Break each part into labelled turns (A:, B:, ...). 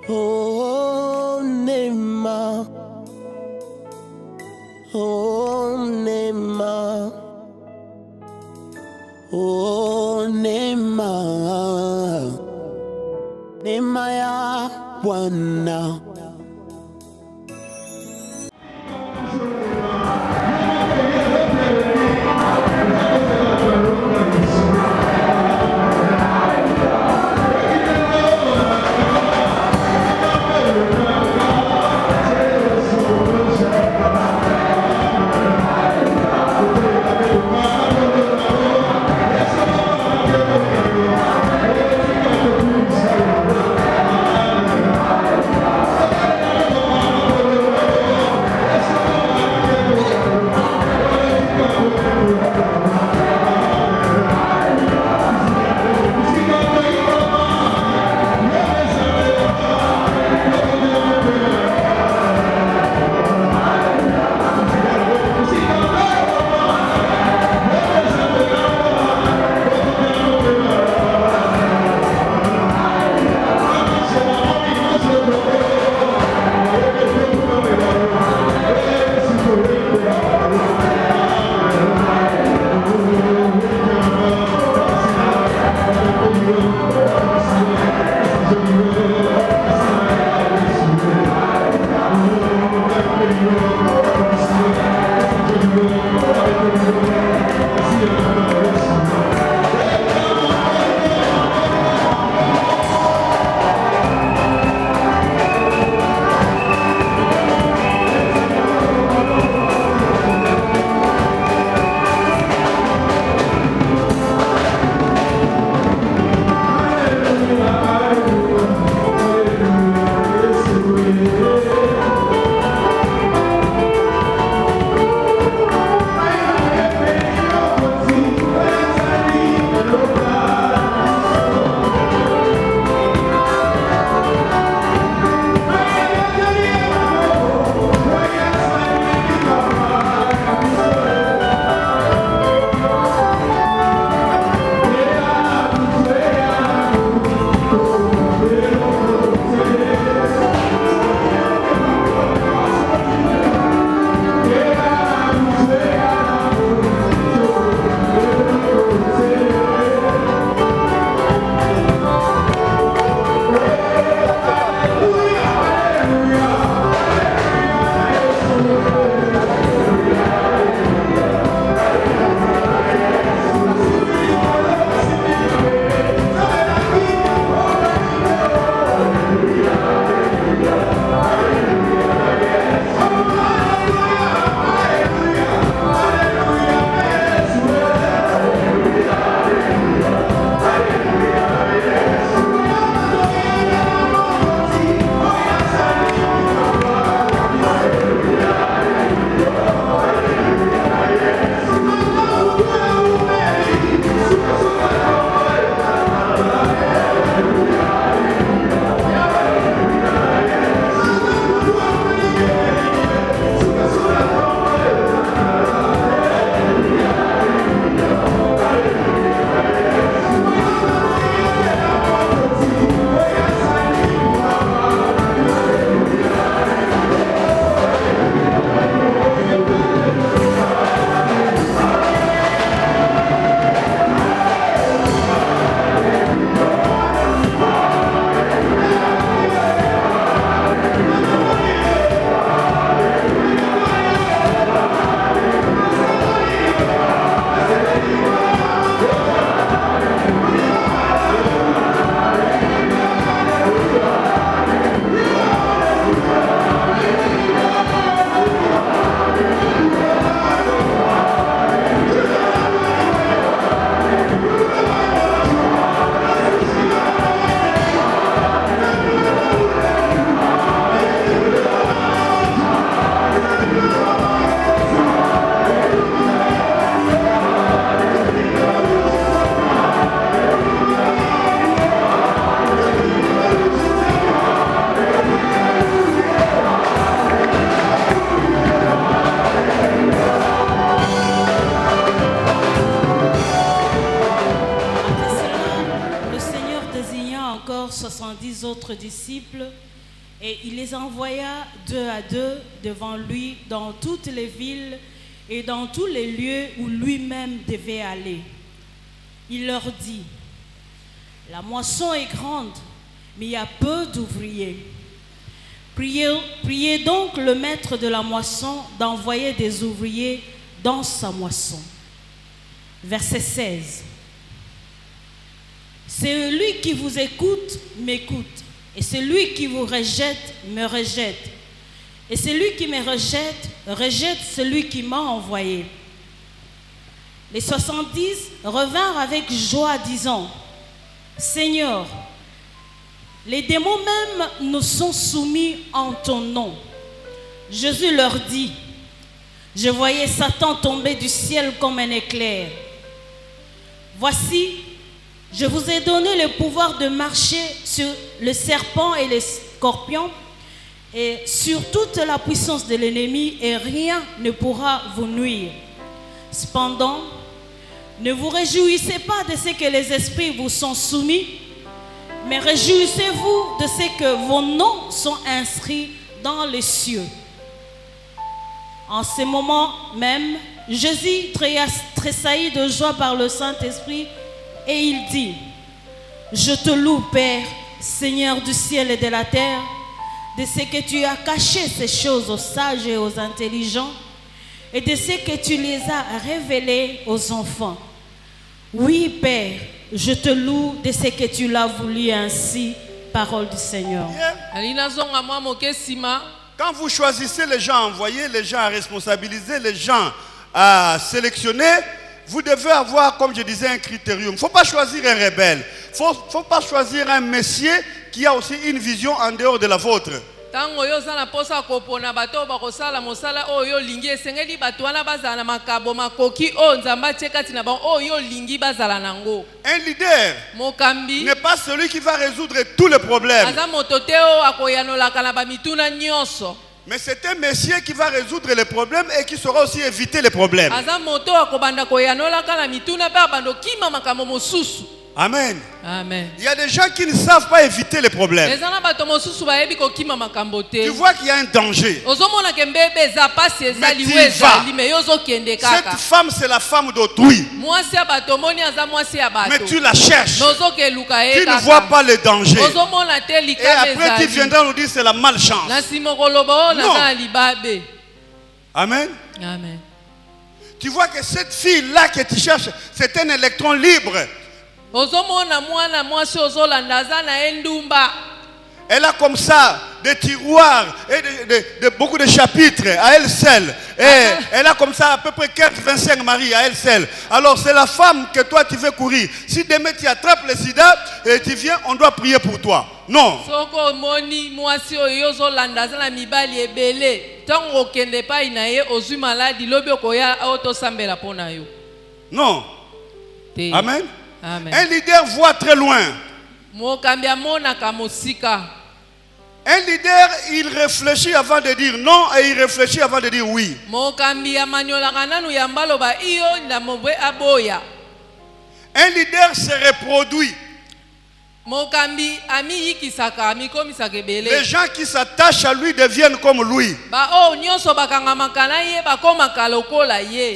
A: Oh, Neema. Oh, Neema. Oh, Neema. Neema ya Bwana.
B: encore 70 autres disciples et il les envoya 2 à 2 devant lui dans toutes les villes et dans tous les lieux où lui-même devait aller. Il leur dit, la moisson est grande, mais il y a peu d'ouvriers. Priez donc le maître de la moisson d'envoyer des ouvriers dans sa moisson. Verset 16. Celui qui vous écoute, m'écoute. Et celui qui vous rejette, me rejette. Et celui qui me rejette, rejette celui qui m'a envoyé. Les 70 revinrent avec joie, disant, Seigneur, les démons même nous sont soumis en ton nom. Jésus leur dit, je voyais Satan tomber du ciel comme un éclair. Voici, je vous ai donné le pouvoir de marcher sur le serpent et les scorpions et sur toute la puissance de l'ennemi et rien ne pourra vous nuire. Cependant, ne vous réjouissez pas de ce que les esprits vous sont soumis, mais réjouissez-vous de ce que vos noms sont inscrits dans les cieux. En ce moment même, Jésus tressaillit de joie par le Saint-Esprit et il dit, je te loue, Père, Seigneur du ciel et de la terre, de ce que tu as caché ces choses aux sages et aux intelligents et de ce que tu les as révélées aux enfants. Oui, Père, je te loue de ce que tu l'as voulu ainsi, parole du Seigneur.
C: Quand vous choisissez les gens à envoyer, les gens à responsabiliser, les gens à sélectionner, vous devez avoir, comme je disais, un critérium. Il ne faut pas choisir un rebelle. Il ne faut pas choisir un messier qui a aussi une vision en dehors de la vôtre. Un leader n'est pas celui qui va résoudre tous les problèmes. Mais c'est un monsieur qui va résoudre les problèmes et qui saura aussi éviter les problèmes. Amen.
B: Amen.
C: Il y a des gens qui ne savent pas éviter les problèmes. Tu vois qu'il y a un danger. Mais tu y vas. Cette femme, c'est la femme d'autrui. Mais tu la cherches. Tu ne vois pas le danger. Et après, tu viendras nous dire c'est la malchance. Non. Amen.
B: Amen.
C: Tu vois que cette fille-là que tu cherches, c'est un électron libre. Elle a comme ça des tiroirs et beaucoup de chapitres à elle seule. Et elle a comme ça à peu près 25 maris à elle seule. Alors c'est la femme que toi tu veux courir. Si demain tu attrapes le sida et tu viens, on doit prier pour toi. Non. Non. Amen.
B: Amen.
C: Un leader voit très loin. Un leader, il réfléchit avant de dire non et il réfléchit avant de dire oui. Un leader se reproduit. Les gens qui s'attachent à lui deviennent comme lui.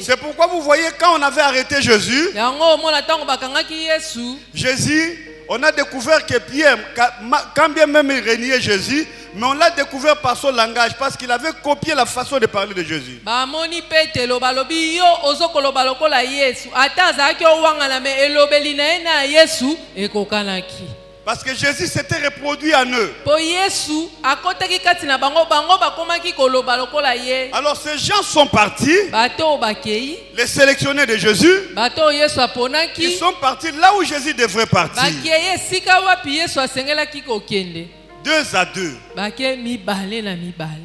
C: C'est pourquoi vous voyez quand on avait arrêté Jésus, on a découvert que Pierre, quand bien même il régnait Jésus, mais on l'a découvert par son langage parce qu'il avait copié la façon de parler de Jésus. Parce que Jésus s'était reproduit en eux. Alors ces gens sont partis, les sélectionnés de Jésus, ils sont partis là où Jésus devrait partir. 2 à 2.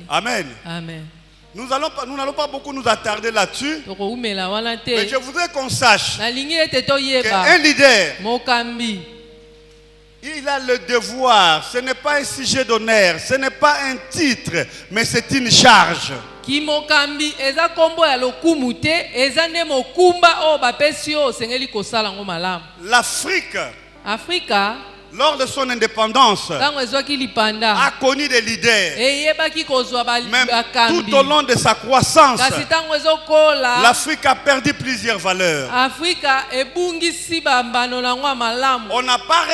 C: Amen.
B: Amen.
C: Nous n'allons pas beaucoup nous attarder là-dessus. Mais je voudrais qu'on sache qu'un leader, il a le devoir. Ce n'est pas un sujet d'honneur, ce n'est pas un titre, mais c'est une charge.
B: Africa
C: lors de son indépendance,
D: ntango ezwaki lipanda
C: a connu des leaders.
D: eyebaki kozwa
C: Même
D: bakambi
C: tout au long de sa croissance,
D: kasi ntango ezokola
C: l'Afrique a perdu plusieurs valeurs.
D: afrika ebungisi bambano nango ya malamu
C: On n'a pas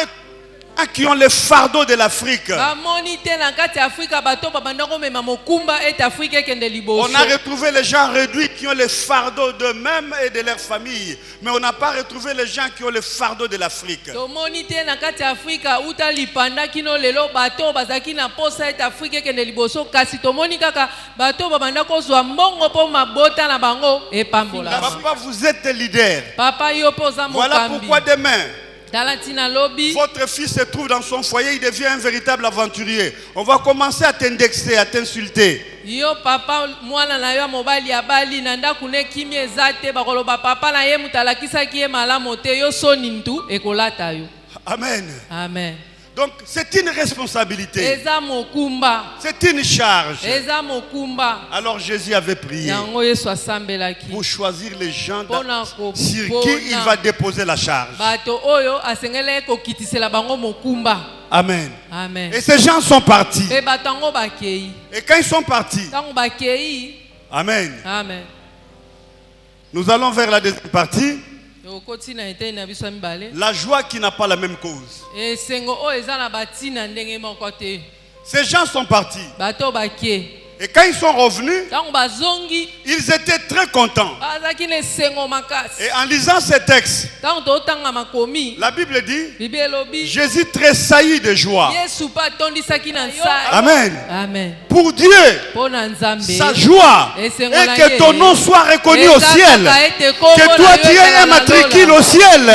C: qui ont le fardeau de l'Afrique.
D: bamoni te na kati ya afrika bato babanda komema mokumba ete afrika ekende liboso
C: On a retrouvé les gens réduits qui ont le fardeau d'eux-mêmes et de leur famille. Mais on n'a pas retrouvé les gens qui ont le fardeau de l'Afrique.
D: tomoni te na kati ya afrika uta lipanda kino lelo bato bazalaki na posa ete afrika ekende liboso kasi tomoni kaka bato babanda kozwa mbongo mpo mabota na bango epambola
C: Papa, vous êtes des leaders.
D: papa yo mpo oza
C: Voilà
D: mokambi
C: pourquoi demain,
D: tala ntina lobi
C: votre fils se trouve dans son foyer, il devient un véritable aventurier. On va commencer à t'indexer, à t'insulter.
D: yo papa mwana na yo ya mobali ya bali na ndako ne kimi eza te bakoloba papa na ye moto alakisaki ye malamu te yo soni ntu ekolata yo
C: Amen.
D: amen
C: Donc c'est une responsabilité,
D: eza mokumba
C: c'est une charge.
D: eza mokumba
C: Alors Jésus avait prié
D: yango yesu asambelaki
C: pour choisir les gens
D: Mpona
C: sur
D: kopona
C: qui il va déposer la charge.
D: bato oyo asengeli kokitisela bango mokumba
C: Amen.
D: amen
C: Et ces gens sont partis.
D: mpe bato yango bakei
C: Et quand ils sont partis,
D: ntango bakei
C: Amen,
D: amen
C: nous allons vers la deuxième partie.
D: okoti na eteni na biso ya mibale
C: La joie qui n'a pas la même cause.
D: esengo oyo eza na batina ndenge moko te
C: Ces gens sont partis.
D: bato bakei
C: Et quand ils sont revenus,
D: ntango bazongi
C: ils étaient très contents.
D: bazalaki na esengo makasi
C: Et en lisant ces textes,
D: ntango totanga makomi
C: la Bible dit,
D: bibi elobi
C: Jésus tressaillit de joie.
D: yesu mpe atondisaki na nsai
C: Amen.
D: amen
C: Pour Dieu,
D: mpo na nzambe
C: sa joie, et que ton nom soit reconnu au ciel. Que toi tu aies un matricule au ciel.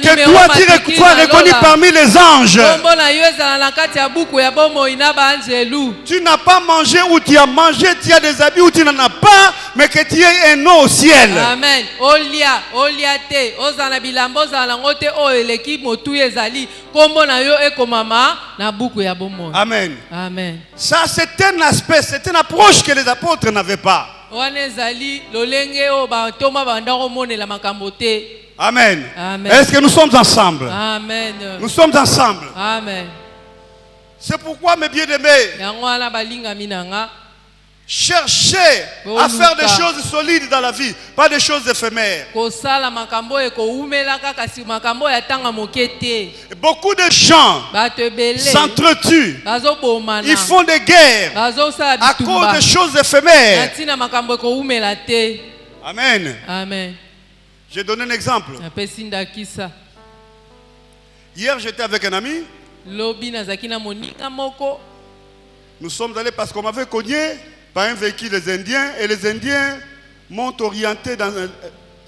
C: Que toi tu sois reconnu parmi les anges.
D: kombo na yo ezala na kati ya buku ya bomoi na baanjelu
C: Tu n'as pas mangé ou tu as mangé, tu as des habits ou tu n'en as pas, mais que tu aies un nom au ciel.
D: amen olia te ozala na bilamba ozala nango te oyo eleki motuya ezali kombo na yo ekomama na buku ya bomoi
C: Amen.
D: amen
C: Ça c'est un aspect, c'est une approche que les apôtres n'avaient pas.
D: wana ezali lolenge oyo batoma banda komonela makambo te
C: Amen.
D: Amen.
C: Est-ce que nous sommes ensemble?
D: amen
C: Nous sommes ensemble.
D: amen
C: C'est pourquoi, mes bien-aimés,
D: yango wana balingami na nga
C: cherchez à faire des choses solides dans la vie, pas des choses éphémères.
D: kosala makambo oyo ekowumelaka kasi makambo oyo yatanga moke te
C: Beaucoup de gens
D: bato ebele
C: s'entretuent.
D: bazobomana
C: Ils font des guerres
D: bazosala
C: à cause
D: bitumba
C: de choses
D: na
C: éphémères.
D: ntina makambo ekowumela te
C: Amen.
D: amen
C: J'ai donné un exemple.
D: napesi ndakisa
C: Hier, j'étais avec un ami.
D: lobi nazalaki na moninga moko
C: Nous sommes allés parce qu'on m'avait cogné par un véhicule des Indiens. Et les Indiens m'ont orienté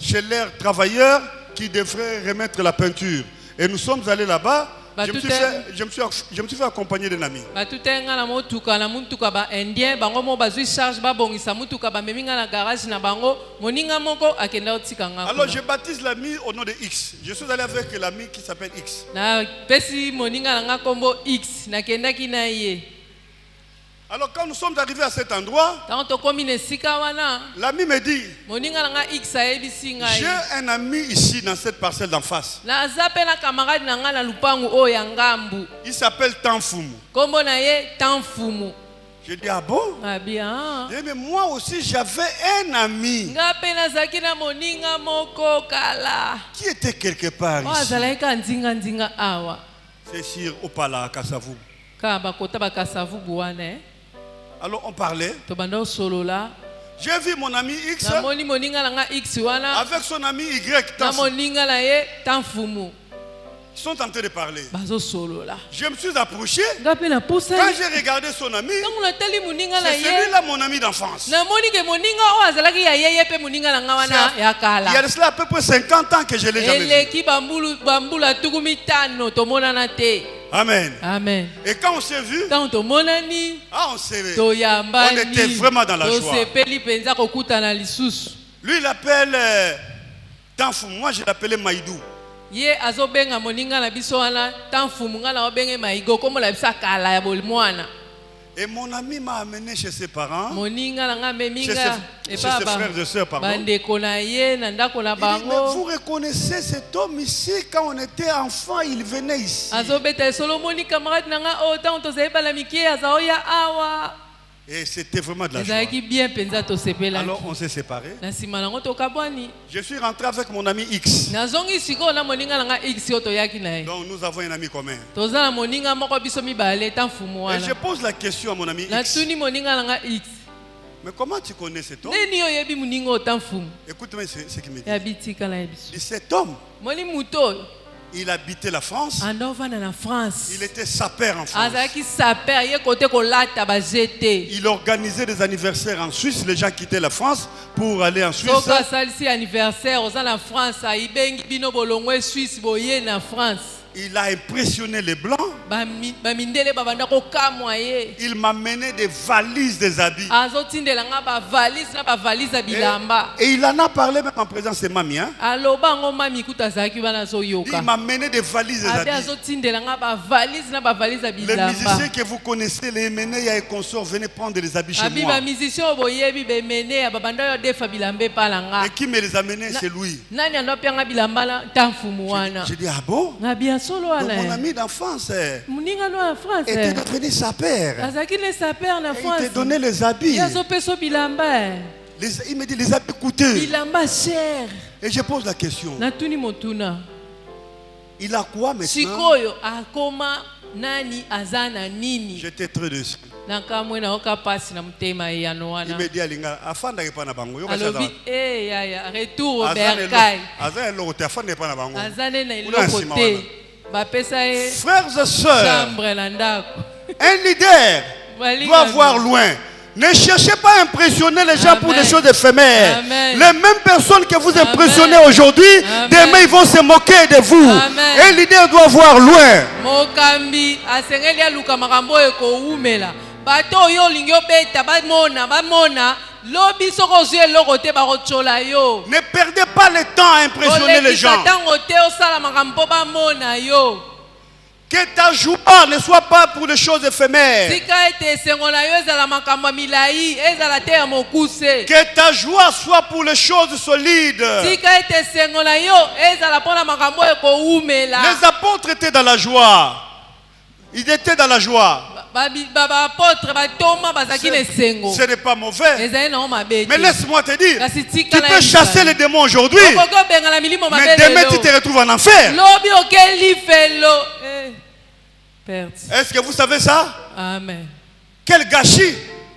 C: chez leurs travailleurs qui devraient remettre la peinture. Et nous sommes allés là-bas. Je me suis fait accompagner d'un ami.
D: batutenga na motuka na mutuka ba indien bango mo bazwi charge babongisa mutuka bamemi nga na garage na bango moninga moko akenda otika nga
C: Alors je baptise l'ami au nom de X. Je suis allé avec l'ami qui s'appelle X.
D: na pesi moninga na nga kombo x nakendaki na ye
C: Alors quand nous sommes arrivés à cet endroit,
D: ntango tokomi na esika wana
C: l'ami me dit,
D: moninga na nga x ayebisi ngai
C: j'ai un ami ici dans cette parcelle d'en face.
D: naza mpe na kamarade na nga na lupangu oyo ya ngambu
C: Il s'appelle Tanfumu.
D: kombo na ye tanfumu
C: Je dis, ah bon?
D: abia
C: Je dis, mais moi aussi j'avais un ami
D: nga mpe nazalaki na moninga moko kala
C: qui était quelque part
D: oyo
C: ici.
D: azalaki ka nzinga awa
C: C'est sur Opala à Kassavou.
D: ka bakota bakasavubu wana
C: Alors on parlait.
D: tobanda osolola
C: J'ai vu mon ami X
D: namoni moninga na nga x wana
C: avec son ami Y.
D: na
C: Tanfumu.
D: moninga na ye tanfumu
C: Ils sont en train de parler.
D: bazosolola
C: Je me suis approché.
D: nga mpe
C: Quand
D: napusani
C: j'ai regardé son ami,
D: ntango natali moninga na
C: c'est
D: ye
C: celui-là mon ami d'enfance.
D: namoni ke moninga oyo azalaki ya yeye mpe moninga na nga wana ya
C: Il y a
D: kala
C: de cela à peu près 50 ans que je l'ai jamais vu.
D: eleki bambulu atuku mitano tomonana te
C: Amen.
D: amen
C: Et quand on s'est vu,
D: ntango tomonani
C: on s'est
D: toyambani
C: On était vraiment dans la joie.
D: tosepeli mpenza kokutana lisusu
C: Lui, il appelle Tanfumu. Moi, je l'appelais Maïdou.
D: ye azobenga moninga na biso wana tanfumu nga na obenge maigo kombo na biso akala ya bolimwana
C: Et mon ami m'a amené chez ses parents.
D: moninga na nga
C: Chez
D: meminga
C: ses frères et sœurs, pardon.
D: bandeko na ye na ndako na
C: Il dit, mais
D: bango
C: vous reconnaissez cet homme ici, quand on était enfant, il venait ici.
D: azobeta solomoni camarade na nga oyo ntango tozali bana mike aza oya awa
C: Et c'était vraiment de la joie.
D: ezalaki bien mpenza tosepelaki
C: Alors on s'est séparés.
D: na nsima nango tokabwani
C: Je suis rentré avec mon ami X.
D: nazongi sikoyo na moninga na nga x oyo toyaki na ye
C: Donc nous avons un ami commun.
D: toza na moninga moko biso mibale ta mfumu
C: Et je
D: wana
C: pose la question à mon ami X.
D: natuni moninga na nga x
C: Mais comment tu connais cet homme?
D: nini oyebi moninga oyo ta mfumu
C: Écoute-moi ce qu'il me dit.
D: yabi tika na ye biso
C: Il dit, cet homme,
D: moni moto oyo
C: il habitait la France.
D: andovanda na france
C: Il était sapeur en France.
D: azalaki saper ye kote kolata bazete
C: Il organisait des anniversaires en Suisse. Les gens quittaient la France pour aller en Suisse.
D: soki asalisi anniversaire oza na france ayibengi bino bolongo e swisse boye na france
C: Il a impressionné les Blancs.
D: bamindele babanda kokamwa ye
C: Il m'a mené des valises, des habits.
D: azotindela nga bavalise na bavalise ya bilamba
C: Et il en a parlé même en présence de Mamie. Hein?
D: aloba yango mami kuta azalaki wana azoyoka
C: Il m'a mené des valises, des
D: abe
C: habits.
D: azotindela nga bavalise na bavalise ya
C: Les
D: bilamba
C: musiciens que vous connaissez, les Emeneya et consorts, venez prendre les habits chez
D: abi
C: moi.
D: bamusicien oyo boyebi bemene ya babanda oyo defa bilamba epala nga
C: Et qui me les a menés, c'est lui.
D: nani andopianga bilamba na ta mfumu wana
C: J'ai dit, ah bon?
D: ngabi ya solo
C: Donc, mon
D: wana
C: ami d'enfance
D: moninga no ya france
C: était devenu sapeur.
D: azalaki ne saper na
C: Et il
D: france
C: te donnait les habits.
D: ye azopesa bilamba
C: Il me dit, les habits coûteux.
D: bilamba cher
C: Et je pose la question.
D: natuni motuna
C: Il a quoi maintenant?
D: sikoyo akoma nani aza na nini
C: J'étais très déçu.
D: nakamwe nayoka pasi na motema eyano
C: Il
D: wana
C: me dit, Alinga, afanda pas na bango.
D: alobi yaya retour au berkai
C: Aza eloko te afanda pas na bango.
D: aza nde na
C: Kuna
D: eloko
C: nsima
D: te
C: wana.
D: bapesa ye
C: Frères et sœurs,
D: chambre na ndako
C: un leader doit voir loin. Ne cherchez pas à impressionner les gens pour
D: Amen.
C: des choses éphémères.
D: Amen.
C: Les mêmes personnes que vous
D: Amen.
C: impressionnez aujourd'hui,
D: Amen.
C: demain ils vont se moquer de vous.
D: Amen.
C: Un leader doit voir loin.
D: mokambi asengeli aluka makambo oyo ekowumela bato oyo olingi obeta bamona lobi soki ozwi eloko te bakotyola yo
C: Ne perdez pas le temps à impressionner les gens.
D: olekisa ntango te osala makambo mpo bamona yo
C: Que ta joie ne soit pas pour des choses éphémères.
D: tika ete esengo na yo ezala makambo ya milai ezala te ya mokuse
C: Que ta joie soit pour les choses solides.
D: tika ete esengo na yo ezala mpo na makambo oyo ekowumela
C: Les apôtres étaient dans la joie. Ils étaient dans la joie.
D: baapotre batoma bazalaki na esengo
C: Ce n'est pas mauvais.
D: ezali nango mabe
C: Mais
D: te
C: laisse-moi te dire,
D: kasi
C: tu
D: tika na
C: peux chasser les démons aujourd'hui,
D: okoki obengana milimo
C: mais
D: mabe
C: demain tu
D: lelo
C: te retrouves en enfer.
D: lobi okeli felo perte
C: Est-ce que vous savez ça?
D: amen
C: Quel gâchis!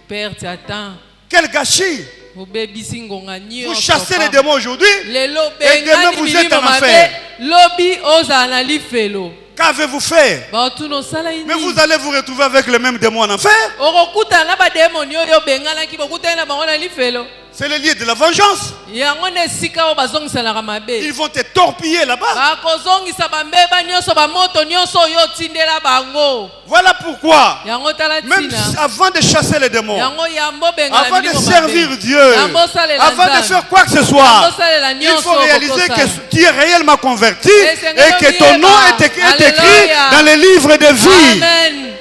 D: perte atan
C: Quel gâchis!
D: obebisi ngonga
C: Vous
D: nyonso
C: chassez les démons aujourd'hui,
D: lelo
C: et demain
D: bengani
C: vous êtes
D: milimo
C: en
D: mabe
C: enfer.
D: lobi ozala na lifelo
C: Qu'avez-vous fait?
D: baotuna osala
C: Mais vous
D: ini
C: allez vous retrouver avec le même démon en enfer.
D: okokutana na bademoni oyo obenganaki bokutani na bango na lifelo
C: C'est le lieu de la vengeance.
D: yango nde esika oyo bazongiselaka mabe
C: Ils vont te torpiller là-bas.
D: bakozongisa bambeba nyonso bamoto nyonso oyo otindela bango
C: Voilà pourquoi,
D: yango tala
C: même
D: ntina
C: avant de chasser les démons,
D: yango yambo bengana
C: avant de
D: milimo
C: servir
D: mabe
C: Dieu,
D: yango osalela
C: avant de
D: nzambe
C: faire quoi que ce soit,
D: yango osalela
C: il
D: nyonso
C: faut réaliser
D: okosala.
C: que tu es réellement converti
D: Et
C: et que ton nom est écrit
D: Alléluia.
C: dans le livre de vie.
D: amen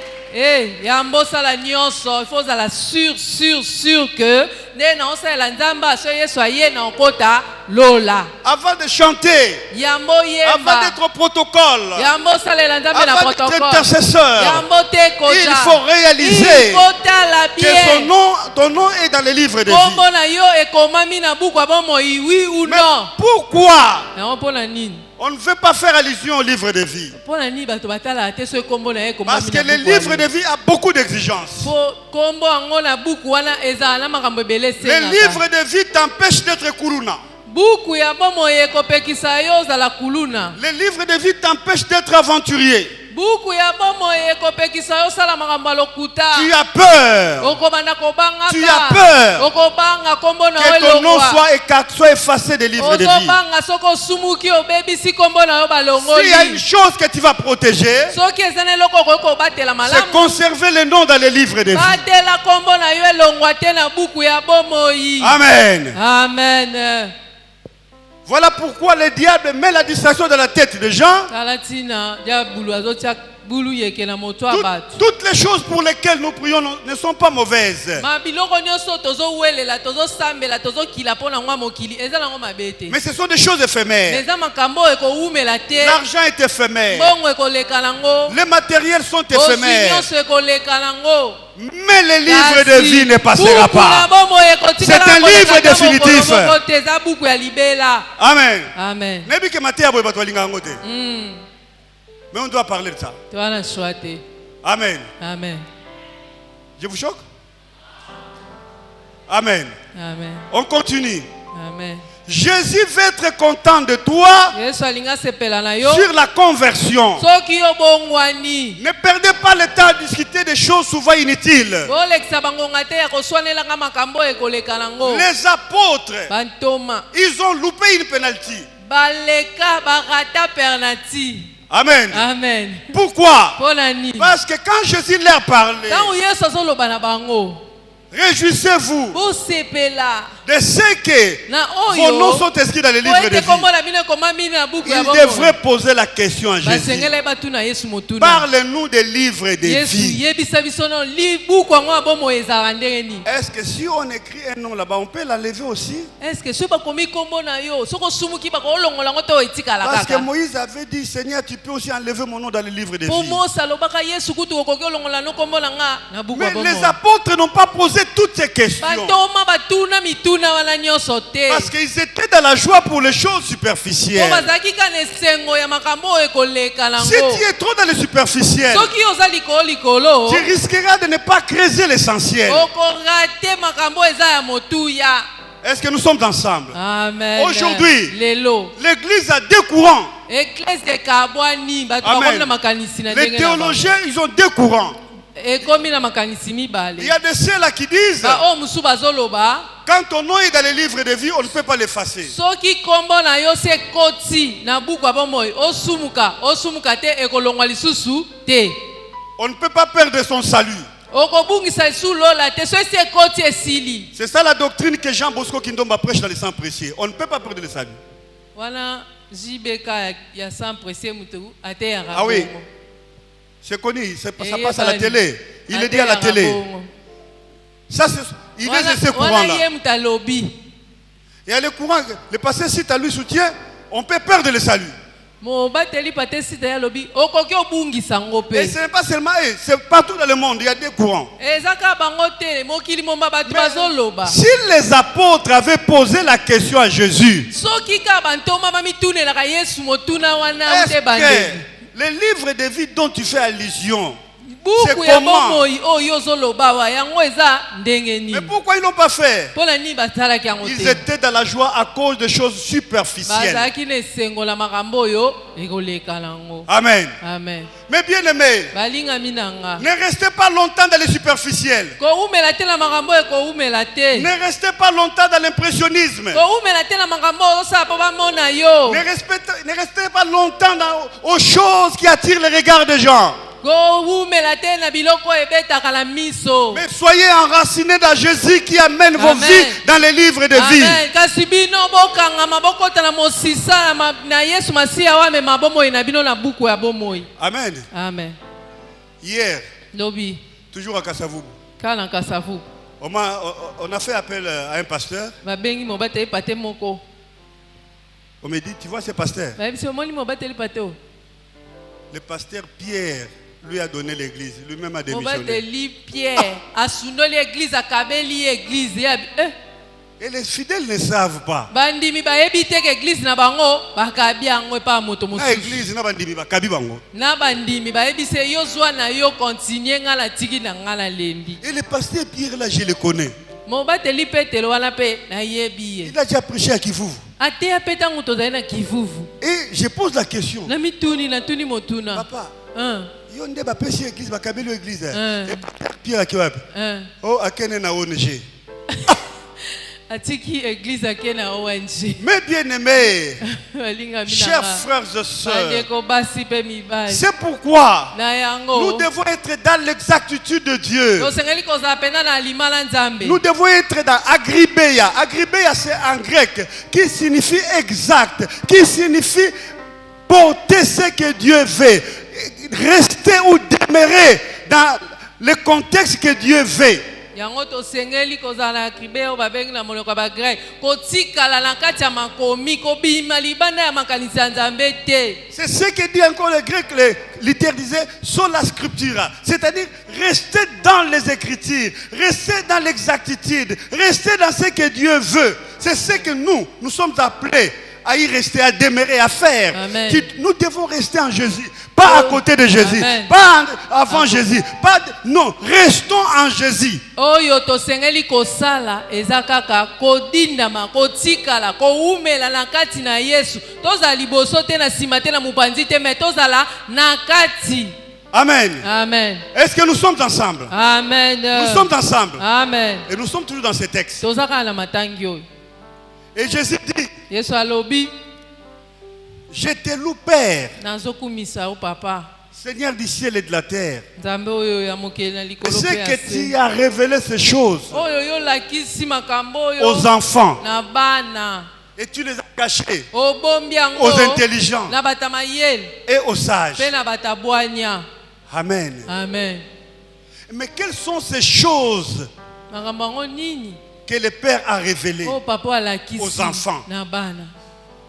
D: yambo osala nyonso ifo ozala sûr que nde na osalela nzambe aso yesu aye na okota lola
C: Avant de chanter,
D: yambo
C: avant
D: yemba
C: d'être au protocole,
D: yambo osalela nzambe na
C: avant d'être
D: protocole
C: intercesseur,
D: yambo te koja
C: il faut réaliser
D: il faut tala
C: que ton nom est dans le livre de vie.
D: kombo na yo ekomami na buku ya bomoi oui ou
C: Mais
D: non
C: pourquoi
D: yango mpo na nini
C: on ne veut pas faire allusion au livre de vie?
D: mpo na nini bato batalaka te soki kombo na ye
C: Parce
D: ekomami
C: que
D: na
C: le
D: buku wana?
C: livre de vie a beaucoup d'exigences.
D: po kombo yango na buku wana ezala na makambo ebele
C: Le
D: esengaka
C: livre de vie t'empêche d'être kuluna.
D: buku ya bomoi ekopekisa yo ozala kuluna
C: Le livre de vie t'empêche d'être aventurier.
D: buku ya bomoi ekopekisa yo osala makambo ya lokuta
C: Tu as peur
D: okobanda kobangaka
C: Tu as peur
D: okobanga kombo na yo
C: que ton nom
D: elongwa
C: soit effacé des livres de vie.
D: ozobanga soki osumuki obebisi kombo na yo
C: S'il y a une
D: balongoli
C: chose que tu vas protéger,
D: soki eza na eloko okoki kobatela
C: c'est
D: malamu
C: conserver le nom dans les livres de vie.
D: batela kombo na yo elongwa te na buku ya bomoi
C: Amen.
D: amen
C: Voilà pourquoi le diable met la distraction dans la tête des gens
D: tala ntina diabulu azotia bulu yeke na moto ya bato.
C: Toutes les choses pour lesquelles nous prions ne sont pas mauvaises.
D: Ma biloko nyonso tozo welela tozo sambela tozo kila pona ngwa mokili eza nango mabete.
C: Mais ce sont des choses éphémères.
D: Eza makambo eko umela te.
C: L'argent est éphémère.
D: Bongo eko leka nango.
C: Les matériels sont éphémères.
D: Nyonso eko leka nango.
C: Mais le livre de vie ne passera pas. C'est un livre définitif. Amen.
D: Amen.
C: Mais on doit parler de ça. Amen.
D: Amen.
C: Je vous choque? Amen.
D: Amen.
C: On continue.
D: Amen.
C: Jésus veut être content de toi sur la conversion. Ne perdez pas le temps à discuter des choses souvent inutiles. Les apôtres, ils ont loupé une pénalty. Amen.
D: Amen.
C: Pourquoi? Parce que quand Jésus leur parlait, réjouissez-vous de ce que vos noms sont inscrits dans le livre de vie. Il devrait poser la question à Jésus. Parle-nous des livres de vie. Est-ce que si on écrit un nom là-bas, on peut l'enlever aussi? Parce que Moïse avait dit, Seigneur, tu peux aussi enlever mon nom dans le livre de vie. Mais les apôtres n'ont pas posé toutes ces questions. Parce qu'ils étaient dans la joie pour les choses superficielles. Si tu es trop dans le superficiel, tu risqueras de ne pas creuser l'essentiel. Est-ce que nous sommes ensemble? Aujourd'hui, l'église a deux courants. Amen. Les théologiens, ils ont deux courants. Il y a de ceux-là qui disent quand ton nom est dans les livres de vie, on ne peut pas l'effacer. On ne peut pas perdre son salut. C'est ça la doctrine que Jean Bosco Kindomba prêche dans les sangs précieux. On ne peut pas perdre le salut. Ah oui. C'est connu, ça passe à la télé. Il le dit à la télé. Ça, il est de ce courant-là. Il y a le courant, le passé, si tu lui soutien, on peut perdre le salut. Et ce n'est pas seulement eux, c'est partout dans le monde, il y a des courants. Mais si les apôtres avaient posé la question à Jésus, est-ce que le livre de vie dont tu fais allusion, c'est comment? Mais pourquoi ils n'ont pas fait? Ils étaient dans la joie à cause de choses superficielles. Amen.
D: Amen.
C: Mais bien aimés, ne restez pas longtemps dans le superficiel. Ne restez pas longtemps dans l'impressionnisme. Ne restez pas longtemps aux choses qui attirent le regard des gens. Mais soyez enracinés dans Jésus qui amène vos vies dans les livres de vie. Amen.
D: Amen.
C: Hier, toujours à Kassavou, on a fait appel à un pasteur. On me dit, tu vois ce pasteur? Le pasteur Pierre lui a donné l'église, lui-même a démissionné. Et les fidèles ne savent pas. L'église et le pasteur Pierre là, je le connais. Il a déjà prêché à Kivuvu. Et je pose la question. Papa, yonde ba pêcher église ba kabelo église. Et Pierre qui va. Oh akene na ONG. Mais bien aimés, chers frères et sœurs, c'est pourquoi nous devons être dans l'exactitude de Dieu. Nous devons être dans Agribeia. Agribeia, c'est en grec qui signifie exact, qui signifie porter ce que Dieu veut. Rester demeurer dans le contexte que Dieu veut.
D: yango tosengeli kozala na kribe oyo babengi na monoko ya bagrek kotikala na kati ya makomi kobima libanda ya makanisi ya nzambe te.
C: C'est ce que dit encore le grec, le littéraire disait sola scriptura, c'est-à-dire rester dans les Écritures, rester dans l'exactitude, rester dans ce que Dieu veut. C'est ce que nous sommes appelés à y rester, à demeurer, à faire.
D: Amen.
C: Nous devons rester en Jésus, pas à côté de Jésus,
D: Amen.
C: pas avant Jésus, non, restons en Jésus.
D: Oyo tosengeli kosala eza kaka kodindama kotikala koumela na kati na Yesu tozala liboso te na sima te na mopanzi te mais tozala na kati.
C: Amen.
D: Amen.
C: Est-ce que nous sommes ensemble?
D: Amen.
C: Nous sommes ensemble.
D: Amen.
C: Et nous sommes toujours dans ces textes.
D: Tozaka na matangi oyo.
C: Et Jésus dit,
D: Yesu alobi
C: je te loue Père,
D: nazokumisa o papa
C: Seigneur du ciel et de la terre.
D: nzambe oyo ya mokili na likolo
C: C'est
D: pe ya
C: que
D: se.
C: tu as révélé ces choses
D: Oyo yo lakisi makambo oyo
C: aux enfants
D: na bana
C: et tu les as cachés
D: obombi yango
C: aux intelligents
D: na bata mayele
C: et aux sages.
D: pe na bata bwanya.
C: Amen.
D: Amen.
C: Mais quelles sont ces choses
D: Makambo yango nini
C: que le Père a révélées
D: o papa alakisi
C: aux enfants?
D: na bana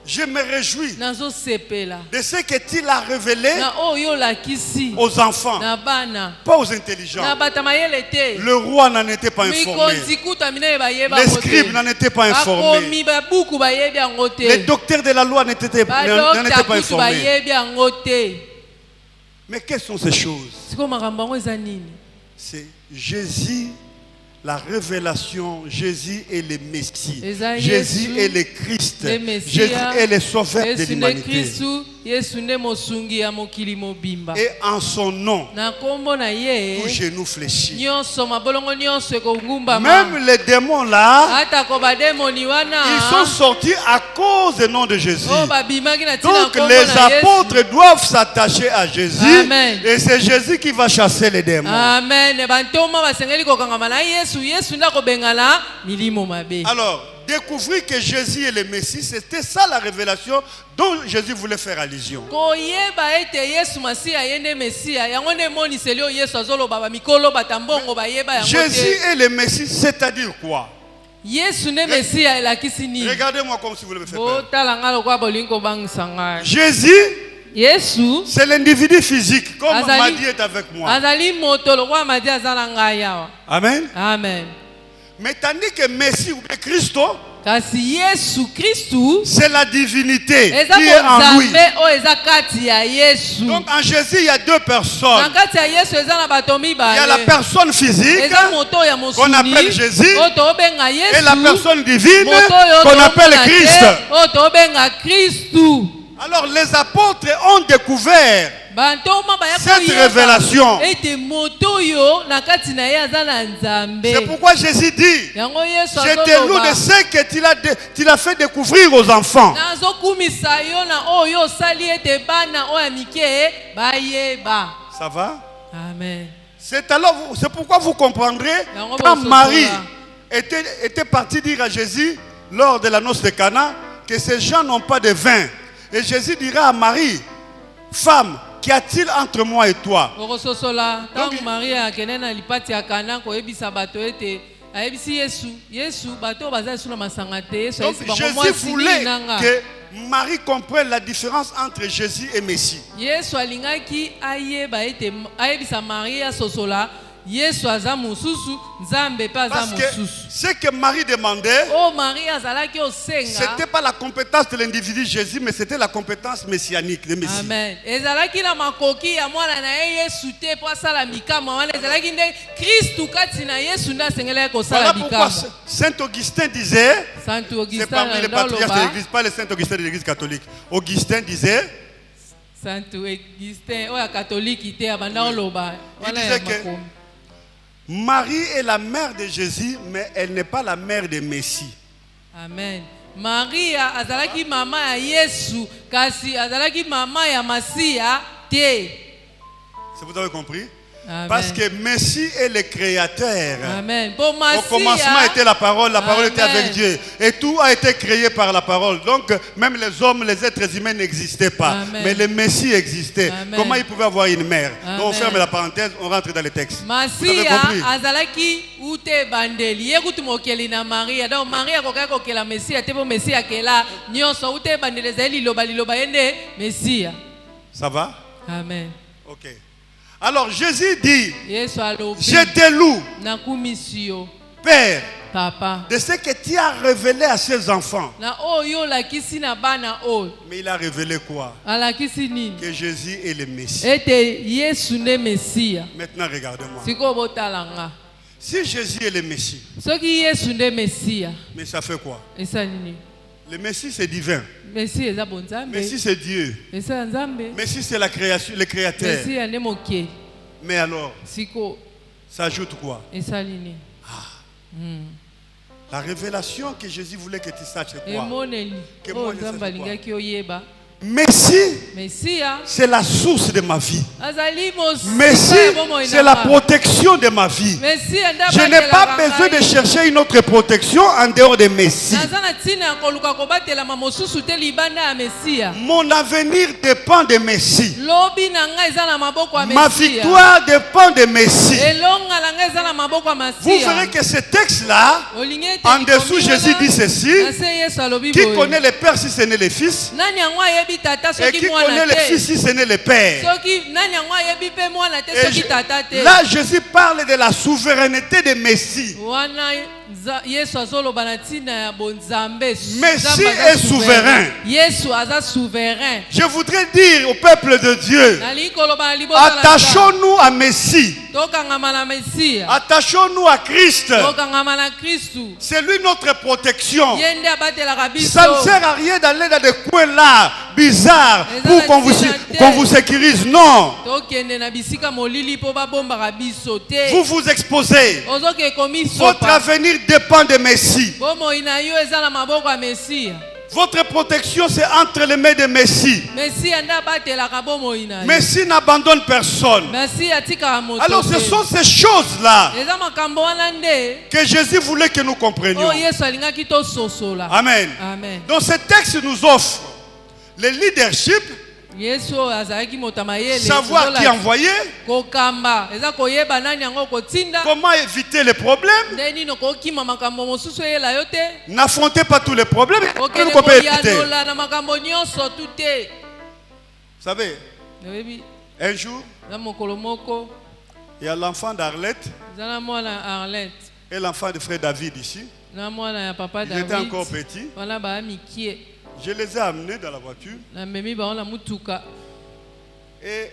C: Je me réjouis
D: nazosepela
C: de ce que tu l'as révélé
D: na oyo olakisi
C: aux enfants,
D: na bana
C: pas aux
D: na
C: intelligents.
D: bata mayele te.
C: Le roi n'en était pas informé.
D: mikonzi kuta minene bayeba
C: Les
D: yango te.
C: scribes n'en étaient pas informés.
D: bakomi babuku bayebi yango
C: Les
D: te.
C: docteurs de la loi n'en étaient pas
D: badokta kutu
C: informés.
D: bayebi yango te.
C: Mais quelles sont ces choses?
D: sikoyo makambo yango eza nini?
C: C'est Jésus, la révélation. Jésus est le Messie.
D: Eza
C: Jésus
D: Yesu,
C: est le Christ.
D: le Messia,
C: Jésus est le sauveur de
D: yesu nde
C: l'humanité.
D: kristu yesu nde mosungi ya mokili mobimba.
C: Et en son nom,
D: na nkombo na
C: tout
D: ye
C: genou fléchit.
D: nyonso mabolongo nyonso ekogumbama.
C: Même les démons là,
D: atako bademoni wana
C: ils sont sortis à cause du nom de Jésus.
D: oyo babimaki na ntina
C: Donc
D: nkombo
C: les
D: na Yesu.
C: apôtres doivent s'attacher à Jésus.
D: Amen.
C: Et c'est Jésus qui va chasser les démons.
D: amen. bantoma basengeli kokangama na yesu yesu nde akobengana milimo mabe.
C: Alors, découvrir que Jésus est le Messie, c'était ça la révélation dont Jésus voulait faire allusion.
D: koyeba ete yesu masiya ye nde mesiya yango nde emoniseli oyo yesu azoloba bamikolo batambongo bayeba yango
C: Jésus
D: te.
C: est le Messie, c'est-à-dire quoi?
D: yesu nde mesiya elakisi nini?
C: Regardez-moi comme si vous le faites peur.
D: botala nga lokola bolingi kobangisa ngai.
C: Jésus,
D: yesu
C: c'est l'individu physique, comme
D: Azali-
C: Madi est avec moi.
D: azali moto lokola madi aza na ngai awa.
C: Amen.
D: amen.
C: Mais tandis que Messie ou bien Christo,
D: kasi yesu kristu
C: c'est la divinité
D: eza
C: qui est en lui.
D: bonzambe oyo eza kati ya yesu.
C: Donc en Jésus, il y a deux
D: na
C: personnes.
D: kati ya yesu eza na bato
C: Il y a la
D: mibale.
C: personne physique
D: eza moto oyo ya
C: qu'on appelle
D: mosuni
C: Jésus
D: oyo tobenga
C: et la
D: yesu.
C: personne divine
D: moto oyo
C: qu'on appelle
D: tomona te,
C: Christ.
D: oyo tobenga kristu.
C: Alors les apôtres ont découvert
D: bantoma baya
C: cette
D: koyeba
C: révélation.
D: ete moto oyo na kati na ye aza na
C: C'est
D: nzambe.
C: pourquoi Jésus dit,
D: yango yesu
C: je te loue
D: azoloba
C: de ce que tu l'as fait découvrir aux enfants.
D: nazokumisa yo na oyo osali ete bana oyo ya mike bayeba.
C: Ça va?
D: amen.
C: C'est pourquoi vous comprendrez
D: Yango
C: quand
D: bosotola.
C: Marie était partie dire à Jésus lors de la noce de Cana que ces gens n'ont pas de vin. Et Jésus dira à Marie, femme, qu'y a-t-il entre moi et toi?
D: okososola ntango
C: Donc-
D: maria akende na lipati ya kana koyebisa bato ete ayebisi yesu bato oyo baza yesu na masanga te yesu
C: Donc
D: ayebisi bango
C: Jésus
D: mwasi nini
C: voulait
D: nanga.
C: que Marie comprenne la différence entre Jésus et Messie.
D: yesu alingaki ayeba ete ayebisa maria asosola yesu aza mosusu nzambe mpe aza
C: Parce que
D: mosusu.
C: ce que Marie demandait,
D: oyo maria azalaki
C: ce
D: osenga.
C: n'était pas la compétence de l'individu Jésus, mais c'était la compétence messianique de Messie.
D: amen. ezalaki na makoki ya mwana na ye yesu te mpo asala mikama wana ezalaki nde kristu kati na yesu nde asengelaki kosala
C: Voilà pourquoi
D: mikama.
C: Saint Augustin disait,
D: saint
C: c'est
D: augustin
C: parmi les
D: na
C: patriarches de
D: ndoloba
C: l'église, pas le Saint Augustin de l'église catholique. Augustin disait,
D: saint augustin oyo ya katoliki te abanda oloba
C: il
D: wana ya
C: disait que
D: makomi.
C: Marie est la mère de Jésus, mais elle n'est pas la mère de Messie.
D: amen. maria azalaki mama ya yesu kasi azalaki mama ya masiya te.
C: Vous avez compris?
D: Amen.
C: Parce que Messie est le créateur.
D: Amen. Pour
C: Au commencement était la parole était avec Dieu. Et tout a été créé par la parole. Donc, même les hommes, les êtres humains n'existaient pas.
D: Amen.
C: Mais le Messie existait.
D: Amen.
C: Comment il pouvait avoir une mère?
D: Amen.
C: Donc, on ferme la parenthèse, on rentre dans les textes. Vous avez
D: Masia
C: compris?
D: azalaki ute bandeli yekuti mokeli na Maria. Donc Maria kokaka kokela Messia te po Messia kela nyonso ute bandeli ezali liloba yende Messia.
C: Ça va?
D: Amen.
C: Ok. Alors, Jésus dit,
D: Yesu alobi
C: je te loue,
D: nakumisio
C: Père,
D: papa
C: de ce que tu as révélé à ses enfants.
D: na oyo lakisi na bana oyo
C: Mais il a révélé quoi?
D: alakisi nini
C: Que Jésus est le Messie.
D: ete Yesu nde Messia.
C: Maintenant, regardez-moi.
D: Siko botalanga
C: Si Jésus est le Messie,
D: soki Yesu nde Messia
C: mais ça fait quoi?
D: esa nini?
C: Le Messie, c'est divin.
D: Messia eza bonzambe,
C: Messie, c'est Dieu.
D: esa nzambe,
C: Messie, c'est la création, le créateur.
D: Messia nde moke.
C: Mais alors,
D: Siko
C: ça ajoute quoi?
D: esa nini?
C: La révélation que Jésus voulait que tu saches, c'est quoi?
D: Emoneli
C: Que moi
D: oyo
C: je sache
D: nzambe
C: quoi?
D: alingaki oyeba.
C: Messie,
D: Messia
C: c'est la source de ma vie.
D: azali
C: Messie, c'est la protection de ma vie.
D: Messia nde
C: Je n'ai pas besoin de chercher une autre protection en dehors de Messie.
D: naza na ntina ya koluka kobatelama mosusu te libanda ya Messia.
C: Mon avenir dépend de Messie.
D: Lobi na ngai eza na maboko ya
C: Ma
D: Messia.
C: victoire dépend de Messie.
D: Elonga na ngai eza na maboko ya
C: Vous verrez
D: Messia.
C: que ce texte-là,
D: Olingi ete
C: en dessous,
D: likomi
C: Jésus
D: wana,
C: dit ceci.
D: na se Yesu alobi
C: Qui
D: boye.
C: connaît le Père si ce n'est le Fils?
D: Nani yango ayebi tata
C: Et
D: soki
C: qui
D: mwana
C: connaît le
D: te?
C: Fils si ce n'est le Père?
D: Soki nani yango ayebi pe mwana te
C: Et
D: soki tata te?
C: là, Jésus parle de la souveraineté de Messie.
D: Wana Yesu azoloba na ntina ya bonzambe.
C: Messie
D: Nzambe aza
C: est souverain.
D: Yesu aza souverain.
C: Je voudrais dire au peuple de Dieu,
D: Nali koloba na libota na Nzambe.
C: attachons-nous à Messie.
D: Tokangama na Messia.
C: Attachons-nous à Christ.
D: Tokangama na Kristu.
C: C'est lui notre protection.
D: Ye nde abatelaka biso.
C: Ça ne sert à rien d'aller dans des coins là, bizarres, pour qu'on vous sécurise. Non.
D: Tokende na bisika molili po babombaka biso te.
C: Vous vous exposez.
D: Ozoke komiso.
C: Votre avenir dépend de Messie.
D: Bomoi na yo eza na maboko ya Messia.
C: Votre protection, c'est entre les mains de Messie.
D: Messia nde abatelaka bomoi na yo.
C: Messie n'abandonne personne.
D: Messia atikaka moto
C: Alors ce
D: te.
C: sont ces choses-là
D: Eza makambo wana nde
C: que Jésus voulait que nous comprenions.
D: oyo Yesu alingaki tososola.
C: Amen.
D: Amen.
C: Donc ce texte nous offre le leadership,
D: Yesu azalaki moto ya mayele.
C: savoir qui envoyer,
D: kokamba eza koyeba nani yango kotinda.
C: comment éviter les problèmes.
D: Nde nini kokima makambo mosusu eyela yo te.
C: N'affrontez pas tous les problèmes.
D: Okende
C: Qu'on peut éviter.
D: koyanola na makambo nyonso tu te.
C: Vous savez,
D: Oyebi
C: un jour,
D: eza mokolo moko
C: il y a l'enfant d'Arlette
D: eza na mwana Arlette
C: et l'enfant de frère David ici.
D: na mwana ya papa
C: Ils étaient
D: David
C: encore petits.
D: wana baya mikie
C: Je les ai amenés dans la voiture.
D: na memi bango na mutuka
C: Et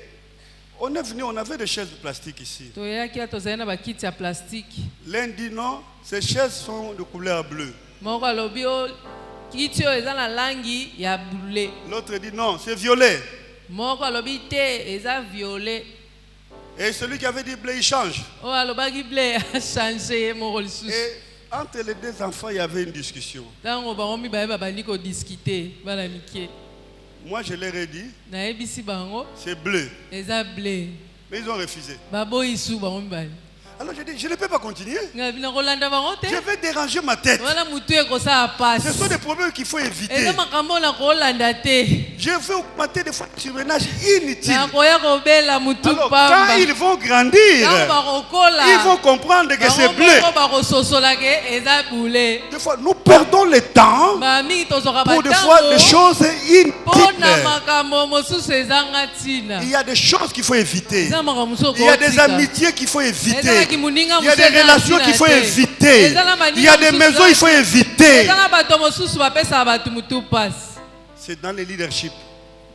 C: on est venu, on avait des chaises de plastique ici.
D: toyaki tozali na bakiti ya plastike.
C: L'un dit non, ces chaises sont de couleur bleue.
D: Moko alobi o kiti oyo eza na langi ya bule.
C: L'autre dit non, c'est violet.
D: Moko alobi te eza violet.
C: Et celui qui avait dit bleu, il change.
D: Oyo alobaki ble achange ye moko lisusu.
C: Et entre les deux enfants, il y avait une discussion.
D: Ntango bango mibale babandi kodiskute bana mikie.
C: Moi, je leur ai dit,
D: Nayebisi bango
C: c'est bleu.
D: eza ble.
C: Mais ils ont refusé.
D: Baboyi su bango mibale.
C: Alors je dis, je ne peux pas continuer.
D: Na kolanda bango te.
C: Je vais déranger ma tête.
D: Wana mutu ekosala pasi.
C: Ce sont des problèmes qu'il faut éviter.
D: Eza makambo na kolanda te.
C: Je vais augmenter des fois de surmenage inutile.
D: Nakoya kobela mutu
C: Alors,
D: pamba.
C: quand ils vont grandir,
D: Ntango bakokola.
C: ils vont comprendre que c'est bleu.
D: Bango bakososola ke eza bule.
C: Des fois, nous perdons le temps
D: Bamingi tozoka
C: pour des fois des
D: batango.
C: choses
D: Pona
C: inutiles.
D: makambo mosusu ezanga ntina.
C: Il y a des choses qu'il faut éviter.
D: Eza makambo mosusu
C: Il y a des
D: okotika.
C: amitiés qu'il faut éviter.
D: Ezalaki moninga
C: Il y a des
D: mosusu eza na
C: relations
D: ntina
C: qu'il faut
D: te.
C: éviter.
D: Ezala maninga
C: Il y a des
D: mosusu
C: maisons qu'il faut
D: eza-
C: éviter.
D: Eza na bato mosusu bapesaka bato mutu pasi.
C: C'est dans le leadership.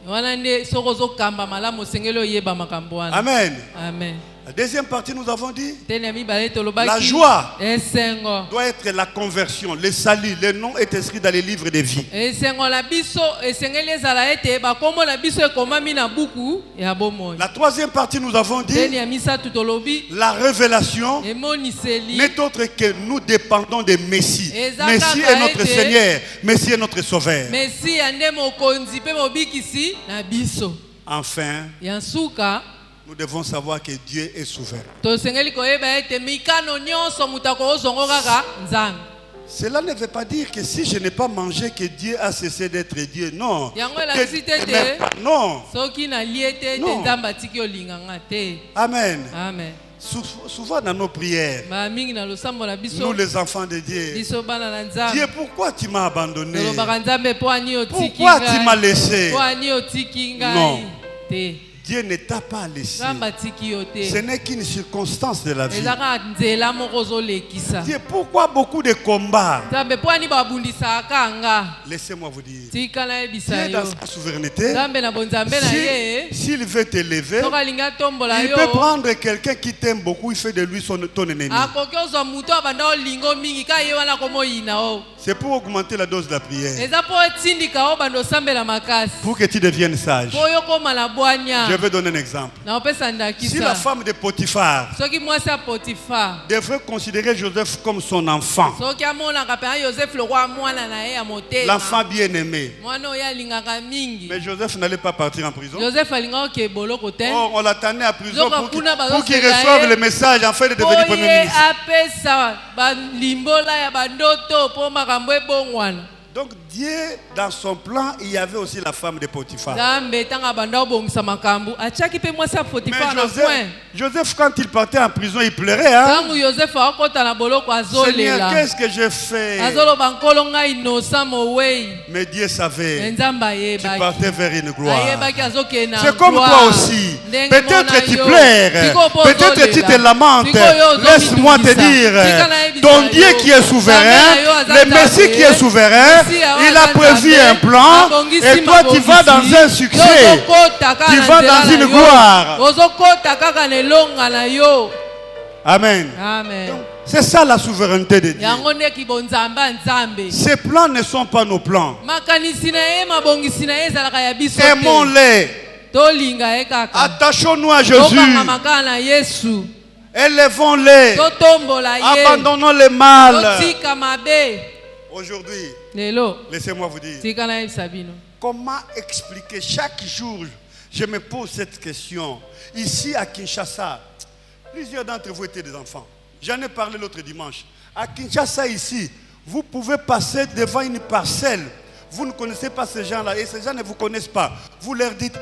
D: Wana nde soki ozokamba malamu osengeli oyeba makambo wana.
C: Amen.
D: Amen.
C: La deuxième partie, nous avons dit,
D: Tene ya mibale tolobaki.
C: la joie
D: Esengo.
C: doit être la conversion, le salut. Le nom est inscrit dans les livres de vie.
D: Esengo na biso esengeli ezala ete bakombo na biso ekomami na buku ya bomoi.
C: La troisième partie, nous avons
D: Tene
C: dit,
D: ya misatu tolobi
C: la révélation
D: emoniseli.
C: n'est autre que nous dépendons de Messie.
D: Eza
C: Messie
D: kaka
C: est notre
D: ete-
C: Seigneur. Messie est notre Sauveur.
D: Mesi ya nde mokonzi mpe mobikisi na biso.
C: Enfin,
D: Ya nsuka
C: nous devons savoir que Dieu est souverain.
D: tosengeli koyeba ete mikano nyonso moto akozongo kaka nzambe.
C: Cela ne veut pas dire que si je n'ai pas mangé que Dieu a cessé d'être Dieu. Non.
D: yango elakisi te ete
C: Non.
D: soki nalie ete ete
C: Non.
D: nzambe atiki olinganga te.
C: Amen.
D: Amen.
C: Souvent dans nos prières,
D: Ba mingi na losambo na
C: nous
D: biso
C: les enfants de Dieu,
D: biso bana na
C: Dieu,
D: nzambe
C: pourquoi tu m'as abandonné?
D: tolobaka nzambe mpo ani otiki
C: Pourquoi tu m'as laissé?
D: mpo ani otiki
C: Non.
D: ngai te.
C: Dieu ne t'a pas laissé.
D: nzambe atiki yo te.
C: Ce n'est qu'une circonstance de la vie.
D: eza kaka nzela moko ozolekisa.
C: Dieu, pourquoi beaucoup de combats?
D: nzambe mpo ani babundisaka nga.
C: Laissez-moi vous dire.
D: tika nayebisa
C: Dieu
D: yo
C: dans sa souveraineté,
D: nzambe na bonzambe na ye
C: s'il veut t'élever,
D: soki alingi atombola
C: il
D: yo
C: peut prendre quelqu'un qui t'aime beaucoup, il fait de lui ton ennemi.
D: akoki ozwa moto abanda olingo mingi ka ye wana komoyina o.
C: C'est pour augmenter la dose de la prière,
D: eza mpo etindika o banda osambela makasi
C: pour que tu deviennes sage.
D: mpo yo koma na bwanya.
C: Je vais donner un exemple.
D: naopesa
C: Si la
D: ndakisa
C: femme de Potiphar
D: soki mwasi ya potifa
C: devrait considérer Joseph comme son enfant,
D: soki amonaka mpenza yosefe lokwa mwana na ye ya motema
C: l'enfant bien-aimé,
D: mwana oyo alingaka mingi
C: mais Joseph n'allait pas partir en prison.
D: yosefe alingaka oke boloko te
C: Oh, on l'attendait à prison
D: Zoka
C: pour qu'il
D: kuna bazo
C: qu'il
D: seka
C: reçoive
D: ye.
C: le message afin de
D: mpo
C: devenir premier
D: ye
C: ministre.
D: apesa balimbola ya bandoto mpo makambo ebongwana.
C: Donc Dieu, dans son plan, il y avait aussi la femme de Potiphar.
D: nzambe ntango abanda obongisa makambo atiaki mpe mwasi ya
C: Mais
D: potifa na point.
C: Joseph, quand il partait en prison, il pleurait. Hein?
D: ntango yosefe akota na boloko
C: Seigneur,
D: azolela
C: qu'est-ce que j'ai fait?
D: azoloba nkolo ngai innocent mowei.
C: Mais Dieu
D: me
C: savait.
D: nzambe
C: Tu
D: ayebaki
C: partais vers une gloire.
D: ayebaki azokende na
C: C'est comme
D: gloire.
C: toi aussi.
D: Ndenge
C: Peut-être
D: mona
C: tu
D: yo.
C: pleures.
D: Sikoyo po
C: Peut-être tu te
D: ozolela.
C: lamentes.
D: Sikoyo ozobitungisa.
C: Laisse-moi te dire,
D: Tika nayebisa
C: ton
D: yo.
C: Dieu qui est souverain,
D: Nzambe na yo aza
C: le Messie
D: Nzambe.
C: qui est souverain,
D: Messie awa
C: il a
D: aza
C: prévu
D: Nzambe.
C: un plan
D: Abongisi
C: et toi tu vas dans
D: mabongisi.
C: un succès.
D: Yo ozokota kaka
C: Tu
D: na
C: vas
D: nzela
C: dans
D: na
C: une
D: yo.
C: gloire.
D: ozokota kaka na elonga na yo.
C: Amen.
D: Amen.
C: C'est ça la souveraineté de Dieu.
D: yango ndeki bonzambe ya nzambe.
C: Ces plans ne sont pas nos plans.
D: makanisi na ye mabongisi na ye ezalaka ya biso te.
C: Aimons-les.
D: tolinga ye kaka.
C: Attachons-nous à Jésus.
D: tokangama kaka na yesu.
C: Élevons-les.
D: totombola ye.
C: Abandonnons le mal.
D: totika mabe.
C: Aujourd'hui,
D: lelo
C: laissez-moi vous dire,
D: tika nayebisa bino.
C: comment expliquer chaque jour, je me pose cette question. Ici à Kinshasa, plusieurs d'entre vous étaient des enfants. J'en ai parlé l'autre dimanche. À Kinshasa ici, vous pouvez passer devant une parcelle. Vous ne connaissez pas ces gens-là et ces gens ne vous connaissent pas. Vous leur dites,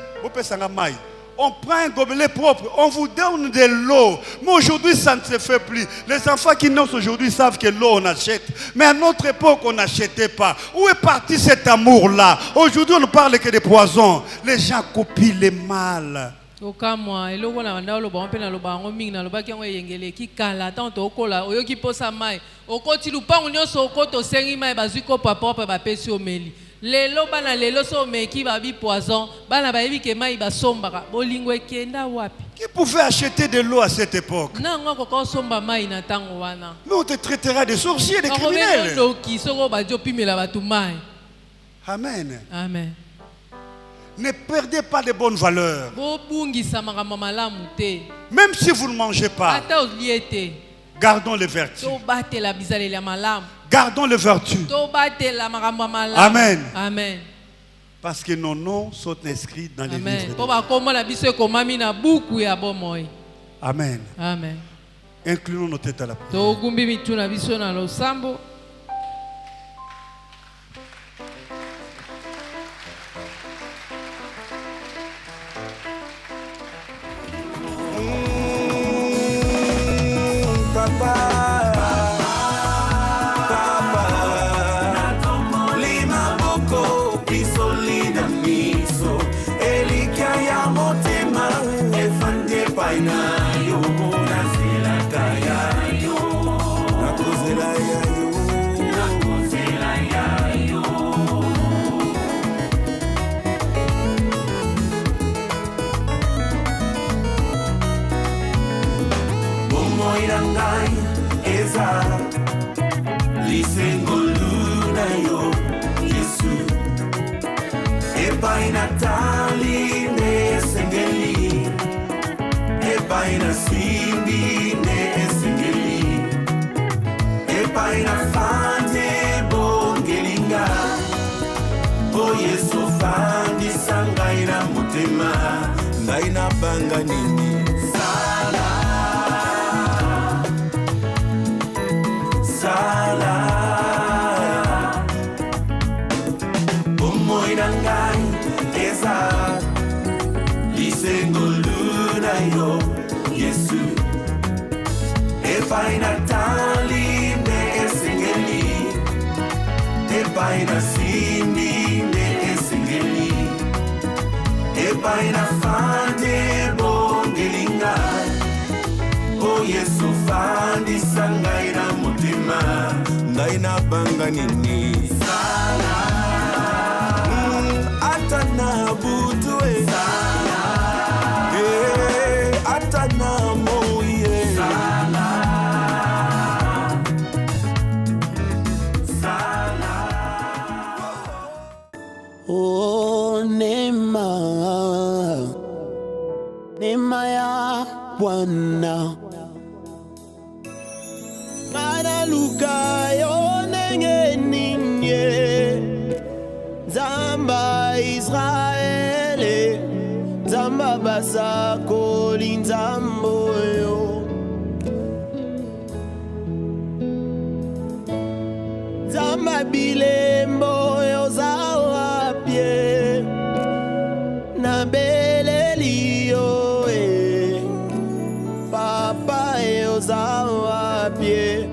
C: on prend un gobelet propre, on vous donne de l'eau. Mais aujourd'hui, ça ne se fait plus. Les enfants qui naissent aujourd'hui savent que l'eau, on achète. Mais à notre époque, on n'achetait pas. Où est parti cet amour-là? Aujourd'hui, on ne parle que de poison. Les gens copient le mal.
D: okamwa eloko na banda oloba mpe naloba yango mingi nalobaki yango eyengeleki kala ntango tookola oyoki posa mai okoti lupango nyonso okoti osengi mai bazwi kopa propre bapesi omeli. lelo bana lelo so omeki babi poison bana bayebi ke mai basombaka bolingo ekenda wapi.
C: Qui pouvait acheter de l'eau à cette époque?
D: nango akoka osomba mai na ntango wana.
C: Mais on te traitera de sorciers, de criminels.
D: noki soko bajo pimela bato mai.
C: Amen.
D: Amen.
C: Ne perdez pas de bonnes valeurs.
D: bobungisa makambo malamu te.
C: Même si vous ne mangez pas,
D: ata olie te.
C: gardons les vertus.
D: tobatela bizaleli ya malamu.
C: Gardons les vertus.
D: tobatela makambo ya malamu.
C: Amen.
D: Amen.
C: Parce que nos noms sont inscrits dans les
D: Amen.
C: livres.
D: Po bakombo na biso ekomami na buku ya bomoi.
C: Amen.
D: Amen.
C: Inclinons nos têtes à la prière.
D: togumbi mitu na biso na losambo.
E: Natali ne sengeli, epaina simbi ne sengeli, epaina fante bongelinga, o Yesu fandi sangaina mutema, ngaina banga nini. Yesu epai Natali nde esengeli epai na Cindy nde esengeli epai na Fante bongelinga o Yesu fandisa ngai na motema ngai na banga nini sala ata na butu sala ata na moye sala sala
A: Oh, neema, neema ya Bwana. Kana luka yo nenge ninye, Zamba Israele, Zamba basako linzambo yo. Zamba bilembo yo zawapye, na belelio papa yo zawapye.